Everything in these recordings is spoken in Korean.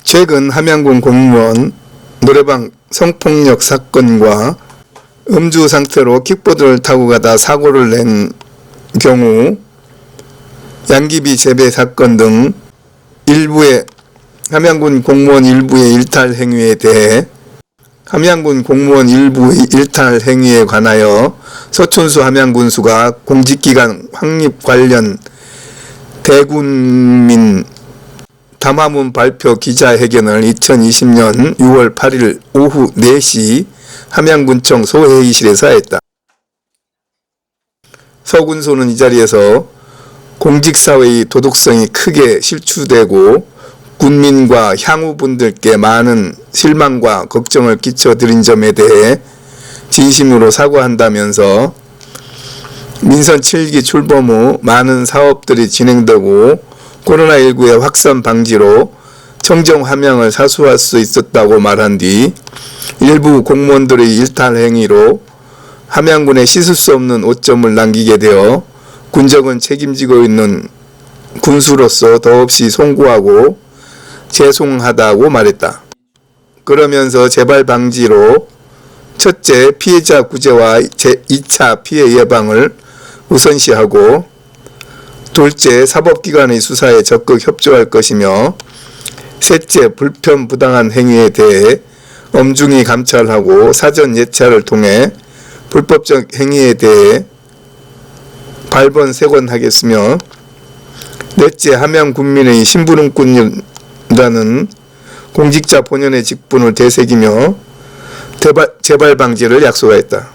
최근 함양군 공무원 노래방 성폭력 사건과 음주 상태로 킥보드를 타고 가다 사고를 낸 경우 양귀비 재배 사건 등 일부의 함양군 공무원 일부의 일탈 행위에 대해 함양군 공무원 일부의 일탈 행위에 관하여 서춘수 함양군수가 공직기관 확립 관련 대군민 담화문 발표 기자회견을 2020년 6월 8일 오후 4시 함양군청 소회의실에서 했다. 서 군수는 이 자리에서 공직사회의 도덕성이 크게 실추되고 군민과 향후분들께 많은 실망과 걱정을 끼쳐드린 점에 대해 진심으로 사과한다면서 민선 7기 출범 후 많은 사업들이 진행되고 코로나19의 확산 방지로 청정 함양을 사수할 수 있었다고 말한 뒤 일부 공무원들의 일탈 행위로 함양군에 씻을 수 없는 오점을 남기게 되어 군적은 책임지고 있는 군수로서 더없이 송구하고 죄송하다고 말했다. 그러면서 재발 방지로 첫째, 피해자 구제와 2차 피해 예방을 우선시하고 둘째, 사법기관의 수사에 적극 협조할 것이며 셋째, 불편 부당한 행위에 대해 엄중히 감찰하고 사전 예찰을 통해 불법적 행위에 대해 발본색원하겠으며 넷째, 함양 군민의 심부름꾼이라는 공직자 본연의 직분을 되새기며 재발 방지를 약속하였다.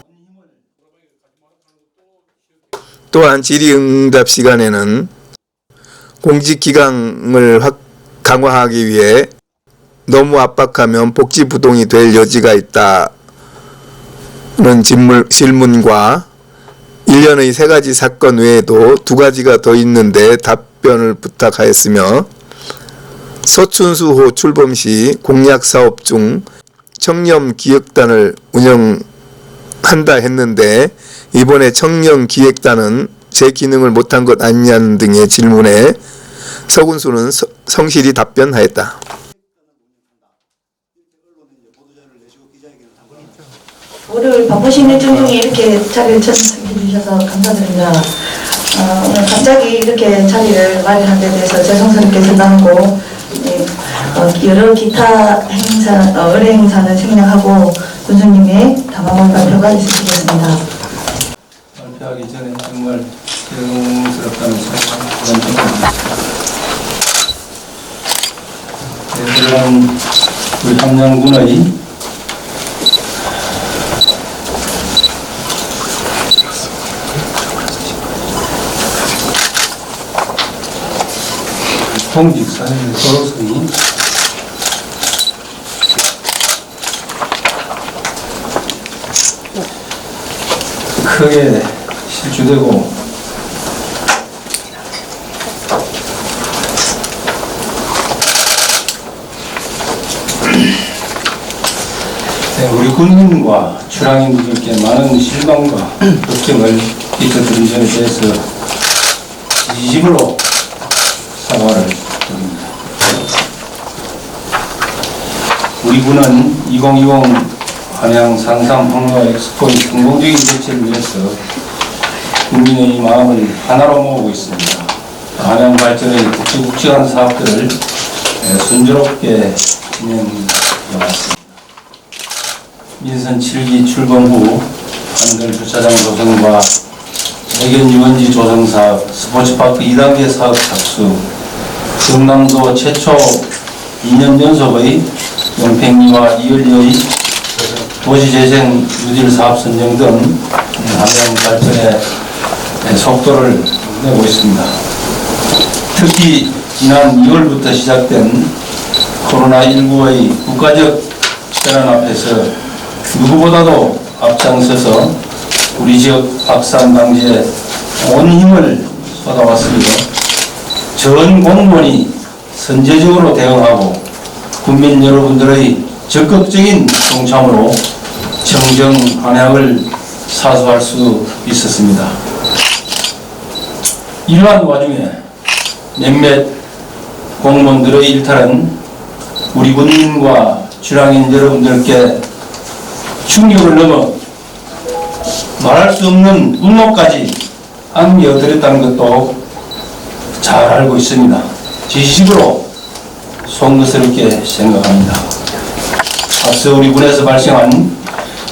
또한 질의응답 시간에는 공직기강을 강화하기 위해 너무 압박하면 복지부동이 될 여지가 있다는 질문과 1년의 3가지 사건 외에도 2가지가 더 있는데 답변을 부탁하였으며 서춘수호 출범 시 공약사업 중 청렴기획단을 운영한다 했는데 이번에 청렴기획단은 제 기능을 못한 것 아니냐는 등의 질문에 서 군수는 성실히 답변하였다. 오늘 바쁘신 일정 중에 이렇게 자리를 참석해 주셔서 감사드립니다. 오늘 갑자기 이렇게 자리를 마련한 데 대해서 죄송스럽게 생각하고 여러 기타 행사, 의뢰 행사는 생략하고 군수님의 담화문 발표가 있으시겠습니다. 발표하기 전에 정말 죄송스럽다는 생각합니다. 우리 함양군의 공직사회의 도덕성이 크게 실추되고 우리 군민과 출항인들께 많은 실망과 걱정을 끼쳐드린 점에 대해서 진심으로 사과를 드립니다. 우리 군은 2020 함양 상상 폭로 엑스포의 성공적인 개최를 위해서 국민의 마음을 하나로 모으고 있습니다. 함양 발전의 굵직굵직한 사업들을 순조롭게 진행해왔습니다. 민선 7기 출범 후 한글 주차장 조성과 해견 유원지 조성 사업, 스포츠파크 2단계 사업 착수, 경남도 최초 2년 연속의 영팽리와 이을리의 도시재생 유질 사업 선정 등 함양 발전의 속도를 내고 있습니다. 특히 지난 2월부터 시작된 코로나19의 국가적 재난 앞에서 누구보다도 앞장서서 우리 지역 확산 방지에 온 힘을 쏟아왔습니다. 전 공무원이 선제적으로 대응하고 국민 여러분들의 적극적인 동참으로 청정 함양을 사수할 수 있었습니다. 이러한 와중에 몇몇 공무원들의 일탈은 우리 국민과 출향인 여러분들께 충격을 넘어 말할 수 없는 분노까지 안겨드렸다는 것도 잘 알고 있습니다. 진심으로 송구스럽게 생각합니다. 앞서 우리 군에서 발생한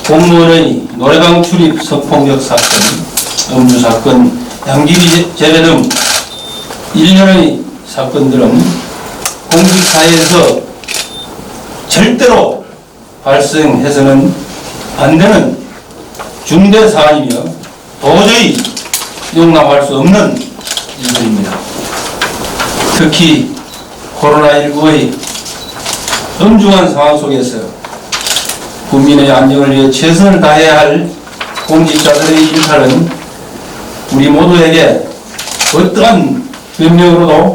공무원의 노래방 출입 성폭력 사건, 음주 사건, 양귀비 재배 등 일련의 사건들은 공직사회에서 절대로 발생해서는 안 되는 중대 사안이며 도저히 용납할 수 없는 일들입니다. 특히 코로나19의 엄중한 상황 속에서 국민의 안정을 위해 최선을 다해야 할 공직자들의 일탈은 우리 모두에게 어떠한 변명으로도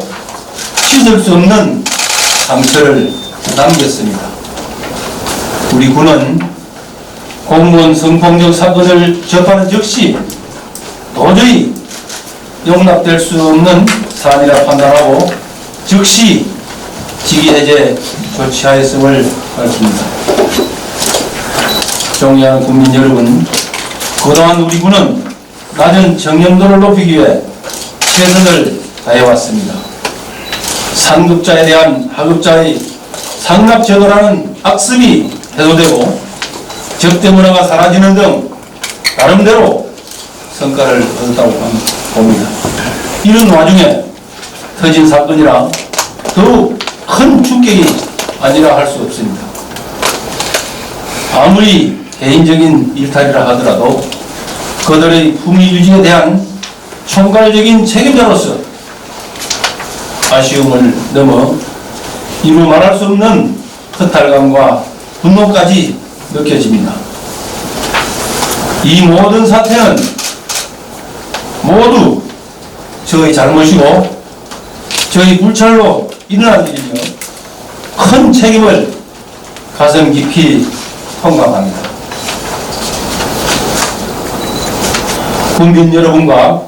씻을 수 없는 상처를 남겼습니다. 우리 군은 공무원 성폭력 사건을 접하는 즉시 도저히 용납될 수 없는 사안이라 판단하고 즉시 직위해제 조치하였음을 밝힙니다. 존경하는 국민 여러분, 그동안 우리 군은 낮은 청렴도를 높이기 위해 최선을 다해왔습니다. 상급자에 대한 하급자의 상납제도라는 악습이 해소되고 적대 문화가 사라지는 등 나름대로 성과를 얻었다고 봅니다. 이런 와중에 터진 사건이라 더욱 큰 충격이 아니라 할 수 없습니다. 아무리 개인적인 일탈이라 하더라도 그들의 품위 유지에 대한 총괄적인 책임자로서 아쉬움을 넘어 이루 말할 수 없는 허탈감과 분노까지 느껴집니다. 이 모든 사태는 모두 저의 잘못이고 저희 불찰로 일어난 일이며 큰 책임을 가슴 깊이 통감합니다. 국민 여러분과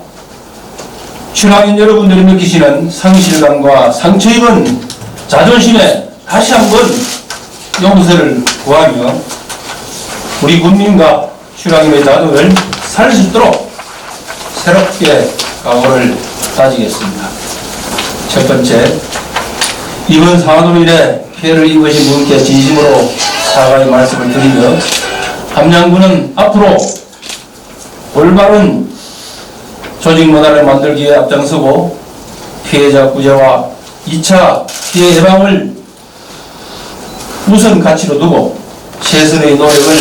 출향인 여러분들이 느끼시는 상실감과 상처 입은 자존심에 다시 한번 용서를 구하며 우리 국민과 출향인의 자존을 살 수 있도록 새롭게 각오를 다지겠습니다. 첫 번째, 이번 상황으로 인해 피해를 입으신 분께 진심으로 사과의 말씀을 드리며 함양군은 앞으로 올바른 조직 문화를 만들기 위해 앞장서고 피해자 구제와 2차 피해 예방을 우선 가치로 두고 최선의 노력을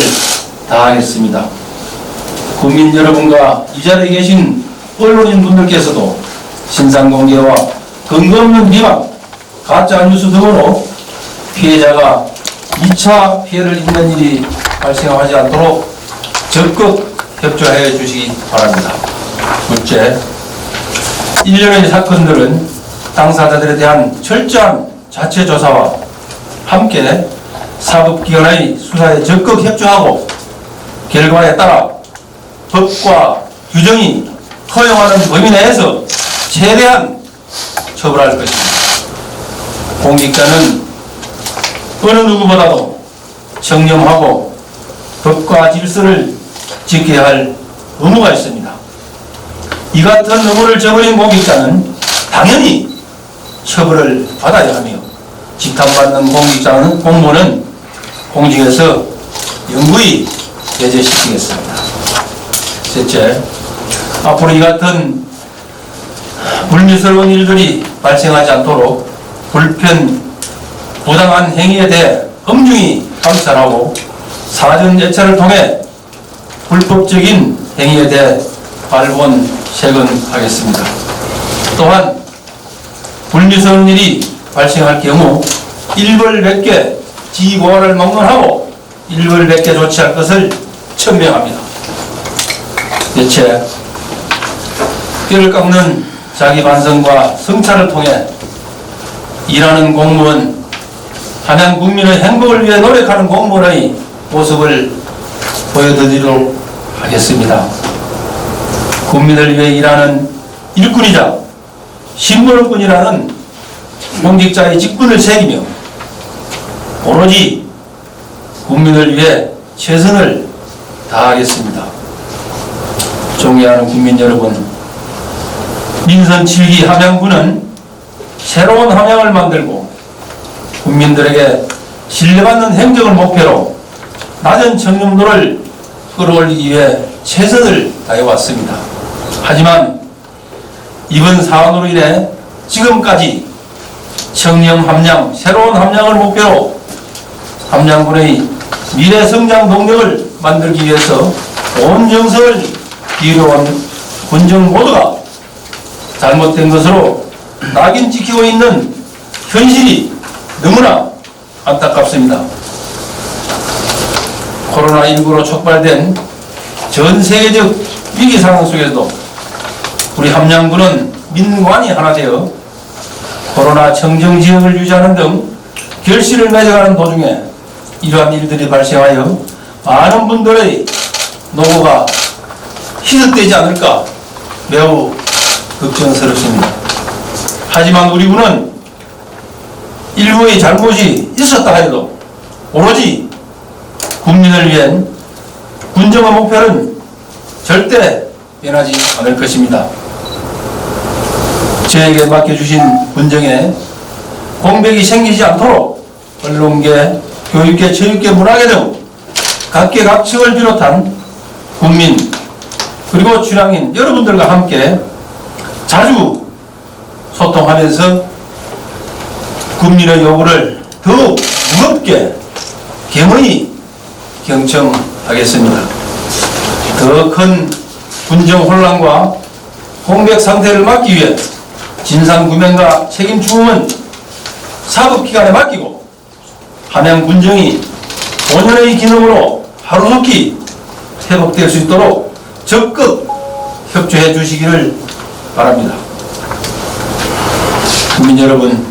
다하겠습니다. 국민 여러분과 이 자리에 계신 언론인 분들께서도 신상공개와 근거 없는 비방, 가짜 뉴스 등으로 피해자가 2차 피해를 입는 일이 발생하지 않도록 적극 협조해 주시기 바랍니다. 둘째, 일련의 사건들은 당사자들에 대한 철저한 자체 조사와 함께 사법기관의 수사에 적극 협조하고 결과에 따라 법과 규정이 허용하는 범위 내에서 최대한 처벌할 것입니다. 공직자는 어느 누구보다도 청렴하고 법과 질서를 지켜야 할 의무가 있습니다. 이 같은 의무를 저버린 공직자는 당연히 처벌을 받아야 하며 직함받는 공무원은 공직에서 영구히 배제시키겠습니다. 셋째, 앞으로 이 같은 불미스러운 일들이 발생하지 않도록 부당한 행위에 대해 엄중히 감찰하고 사전 예찰을 통해 불법적인 행위에 대해 발본 세건하겠습니다. 또한 불미스러운 일이 발생할 경우 일벌백계 지고를 막론하고 일벌백계 조치할 것을 천명합니다. 대체 뼈를 깎는 자기 반성과 성찰을 통해 일하는 공무원, 함양 국민의 행복을 위해 노력하는 공무원의 모습을 보여드리도록 하겠습니다. 국민을 위해 일하는 일꾼이자 신문꾼이라는 공직자의 직분을 새기며 오로지 국민을 위해 최선을 다하겠습니다. 존경하는 국민 여러분, 민선 7기 함양군은 새로운 함양을 만들고 국민들에게 신뢰받는 행정을 목표로 낮은 청렴도를 끌어올리기 위해 최선을 다해왔습니다. 하지만 이번 사안으로 인해 지금까지 청렴 함양, 새로운 함양을 목표로 함양군의 미래 성장 동력을 만들기 위해서 온 정성을 기울여온 군정 모두가 잘못된 것으로 낙인 찍히고 있는 현실이 너무나 안타깝습니다. 코로나19로 촉발된 전 세계적 위기 상황 속에서도 우리 함양군은 민관이 하나 되어 코로나 청정 지역을 유지하는 등 결실을 맺어가는 도중에 이러한 일들이 발생하여 많은 분들의 노고가 희석되지 않을까 매우 걱정스럽습니다. 하지만 우리 군은 일부의 잘못이 있었다 하여도 오로지 국민을 위한 군정의 목표는 절대 변하지 않을 것입니다. 저에게 맡겨주신 군정에 공백이 생기지 않도록 언론계, 교육계, 체육계, 문화계 등 각계각층을 비롯한 국민 그리고 출향인 여러분들과 함께 자주 소통하면서 국민의 요구를 더욱 무겁게 겸허히 경청하겠습니다. 더 큰 군정 혼란과 공백 상태를 막기 위해 진상규명과 책임 추궁은 사법기관에 맡기고 함양 군정이 본연의 기능으로 하루속히 회복될 수 있도록 적극 협조해 주시기를 바랍니다. 국민 여러분,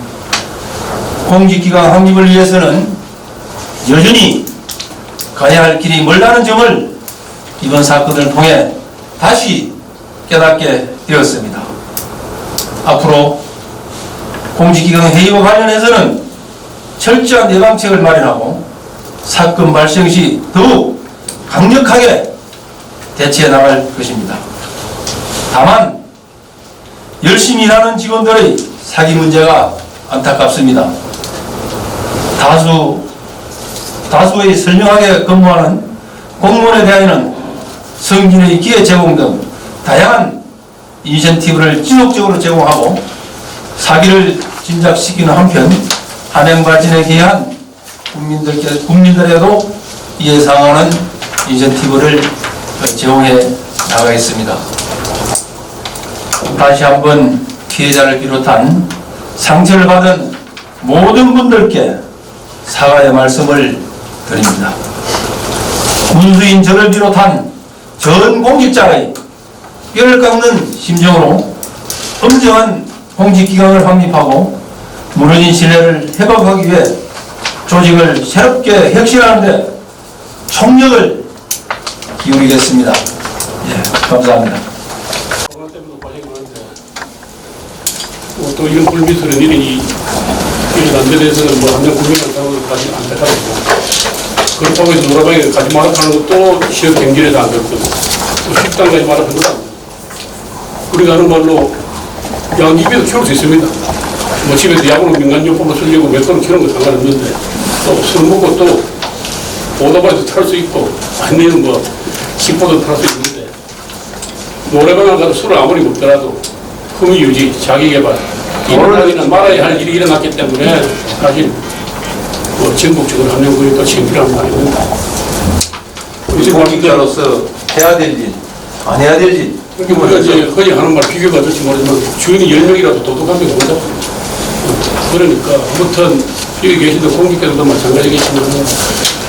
공직기관 확립을 위해서는 여전히 가야 할 길이 멀다는 점을 이번 사건을 통해 다시 깨닫게 되었습니다. 앞으로 공직기관 회의와 관련해서는 철저한 예방책을 마련하고 사건 발생 시 더욱 강력하게 대처해 나갈 것입니다. 다만 열심히 일하는 직원들의 사기 문제가 안타깝습니다. 다수의 선량하게 근무하는 공무원에 대하여는 승진의 기회 제공 등 다양한 인센티브를 지속적으로 제공하고 사기를 진작시키는 한편 함양 발전에 기여한 국민들에게도 이에 상하는 인센티브를 제공해 나가겠습니다. 다시 한번 피해자를 비롯한 상처를 받은 모든 분들께 사과의 말씀을 드립니다. 군수인 저를 비롯한 전 공직자의 뼈를 깎는 심정으로 엄정한 공직기강을 확립하고 무너진 신뢰를 회복하기 위해 조직을 새롭게 혁신하는 데 총력을 기울이겠습니다. 예, 감사합니다. 코로나 때문에 고생이 많은데 또 이런 불미스러운 일이 일어난 데 대해서는 함양 국민을 상황까지 안타깝고 그렇다고 해서 노라방에 가지 마라 하는 것도 시험 경질에서 안 됐고 또 식당 가지 마라 하는 것도 안 됐고 우리가 하는 말로 양귀비도 키울 수 있습니다. 집에서 야구는 민간요법으로 쓰려고 몇 번은 키우는 건 상관없는데 또 술 먹고 또 오토바이도 탈 수 있고 아니면 기포도 탈 수 있는데 노래방에 가서 술을 아무리 먹더라도 품위 유지, 자기 개발 이런 말아야 할 일이 일어났기 때문에 사실 전국적으로 함양군이 또 지금 필요한 말입니다. 우리 공직자로서 해야 될 일, 안 해야 될 일. 우리가 이제 흔히 하는 말 비교가 될지 모르지만 주인이 10명이라도 도둑한 명 오자. 그러니까 아무튼 여기 계시던 공직자들도 마찬가지겠지만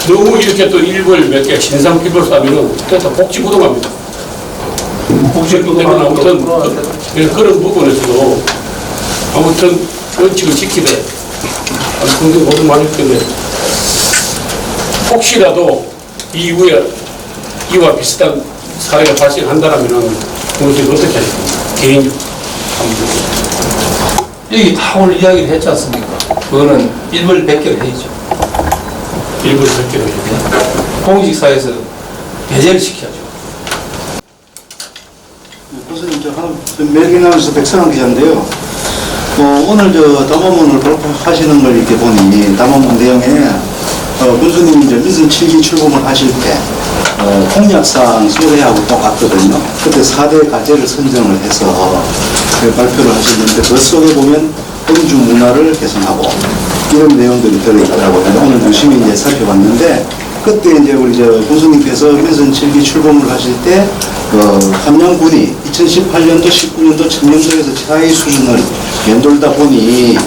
너무 이렇게 또 일벌 몇 개 신상 비벌 싸면은 또 복지부동합니다. 복지부동하면 아무튼 그런 부분에서도 아무튼 원칙을 지키되 굉장히 고생 많을 텐데 혹시라도 이후에 이와 비슷한 사례가 발생한다면 그것을 어떻게 하십니까? 개인적으로. 여기 다 오늘 이야기를 했지 않습니까? 그거는 일벌백계를 해야죠. 일부러 그렇게 되죠. 공직사에서 배제를 시켜야죠. 교수님, 멜긴하우스 백성환 기자인데요. 오늘 담화문을 발표하시는 걸 이렇게 보니 담화문 내용에 군수님이 미슨 7기 출범을 하실 때 공약사항 소개하고 똑같거든요. 그때 4대 과제를 선정을 해서 발표를 하셨는데 그 속에 보면 음주 문화를 개선하고 이런 내용들이 들어있더라고요. 오늘 유심히 이제 살펴봤는데 그때 이제 우리 군수님께서 미슨 7기 출범을 하실 때 함양군이 2018년도, 19년도, 청년도에서 최하위 수준을 맴돌다 보니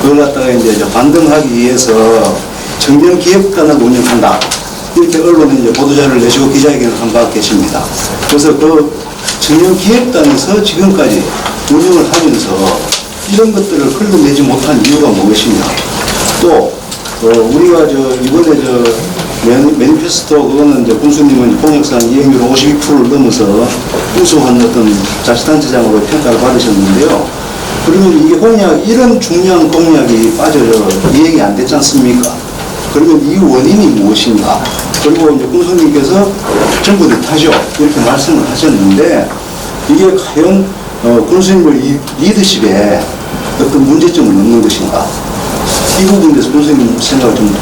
그걸 갖다가 이제 반등하기 위해서 청년기획단을 운영한다. 이렇게 언론에 이제 보도자를 내시고 기자회견을 한 바 계십니다. 그래서 그 청년기획단에서 지금까지 운영을 하면서 이런 것들을 흘러내지 못한 이유가 무엇이냐. 또 우리가 이번에 매니페스토 그거는 이제 군수님은 공약상 이행률 52%를 넘어서 우수한 어떤 자치단체장으로 평가를 받으셨는데요. 그러면 이게 이런 중요한 공약이 빠져서 이행이 안 됐지 않습니까? 그러면 이 원인이 무엇인가? 그리고 이제 군수님께서 정부 탓이죠. 이렇게 말씀을 하셨는데 이게 과연 군수님의 리더십에 어떤 문제점은 없는 것인가? 이 부분에 대해서 군수님 생각을 좀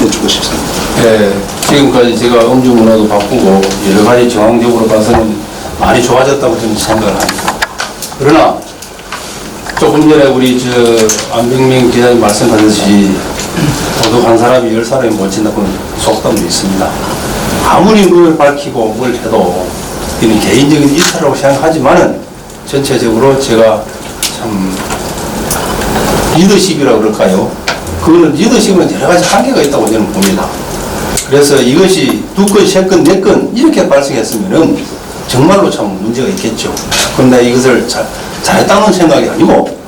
여쭙고 싶습니다. 네, 지금까지 제가 음주 문화도 바꾸고 여러 가지 정황적으로 봐서는 많이 좋아졌다고 저는 생각을 합니다. 그러나 조금 전에 우리 안병민 기자님 말씀하셨듯이 도둑 한 사람이 10사람이 못 친다는 속담도 있습니다. 아무리 뭘 밝히고 뭘 해도 이는 개인적인 일탈이라고 생각하지만은 전체적으로 제가 참 리더십이라고 그럴까요? 그거는 리더십은 여러 가지 한계가 있다고 저는 봅니다. 그래서 이것이 2건, 3건, 4건 이렇게 발생했으면은 정말로 참 문제가 있겠죠. 그런데 이것을 잘했다는 생각이 아니고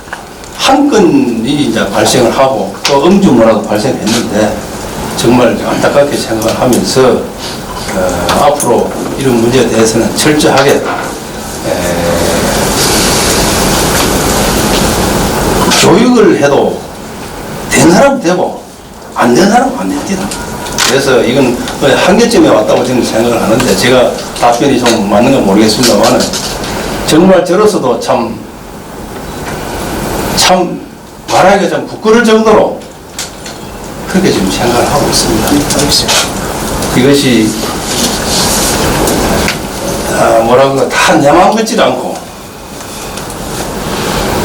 한 건이 이제 발생을 하고 또 음주 문화도 발생했는데 정말 안타깝게 생각을 하면서 앞으로 이런 문제에 대해서는 철저하게 교육을 해도 된 사람 되고 안 된 사람 안 됩니다. 그래서 이건 한계점에 왔다고 저는 생각을 하는데 제가 답변이 좀 맞는 건 모르겠습니다만 정말 저로서도 참 말하기가 좀 부끄러울 정도로 그렇게 지금 생각을 하고 있습니다. 이것이 뭐라고 다 내만 같지도 않고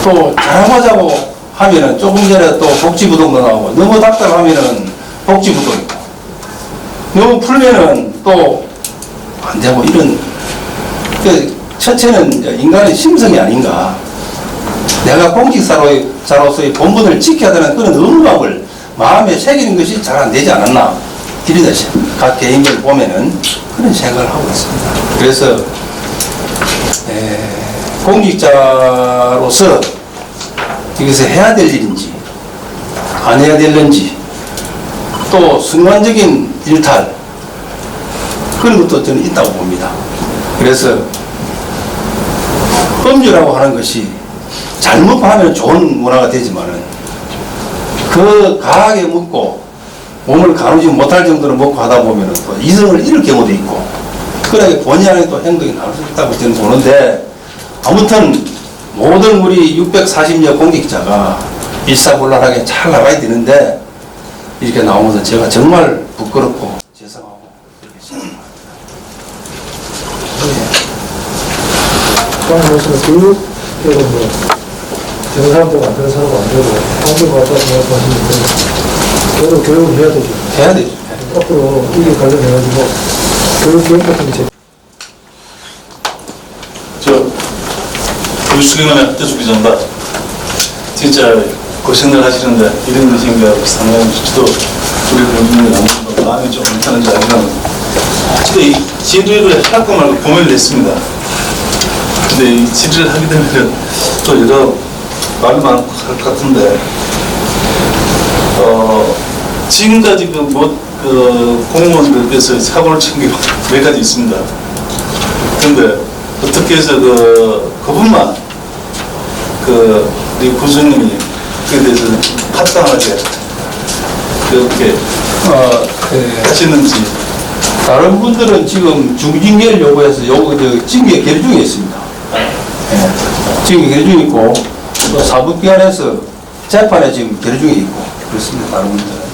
또 잘하자고 하면은 조금 전에 또 복지부동도 나오고 너무 답답하면은 복지부도 있고 너무 풀면은 또 안 되고 이런 첫째는 인간의 심성이 아닌가. 내가 공직자로서의 본분을 지켜야 되는 그런 의무감을 마음에 새기는 것이 잘 안 되지 않았나. 이러다 각 개인을 보면은 그런 생각을 하고 있습니다. 그래서 공직자로서 이것을 해야 될 일인지 안 해야 될는지 또 순간적인 일탈 그런 것도 저는 있다고 봅니다. 그래서 음주라고 하는 것이 잘못하면 좋은 문화가 되지만은 그 과하게 먹고 몸을 가누지 못할 정도로 먹고 하다 보면은 또 이성을 잃을 경우도 있고 그러게 본의 아니게 또 행동이 나올 수 있다고 저는 보는데 아무튼 모든 우리 640여 공직자가 일사불란하게 잘 나가야 되는데 이렇게 나오면서 제가 정말 부끄럽고 죄송하고 그렇게 생각합니다. 교육대로 되는 사람도 안 되는 사람도 안 되고 방금 왔다 말씀하시는데 그래도 교육을 해야 되죠. 해야 되죠. 앞으로 이게 관련해가지고 교육 같은 게 교수님의 학대주기 전다. 진짜 고생을 하시는데 이런 것인 게 상당히 저도 우리 교수님이 너무 마음이 좀 불편한지 알지만 지금 이 질의를 할까 말까 고민을 했습니다. 근데 이 질의를 하게 되면 또 여러 말이 많고 할 것 같은데 지금까지 공무원들께서 사고를 친 게 몇 가지 있습니다. 그런데 어떻게 해서 그분만 우리 군수님이 그에 대해서 합당하게 이렇게 하시는지. 다른 분들은 지금 중징계를 요구해서 징계 계류 중에 있습니다. 예. 징계 계류 중에 있고 또 사법기관에서 재판에 지금 계류 중에 있고 그렇습니다. 다른 분들은.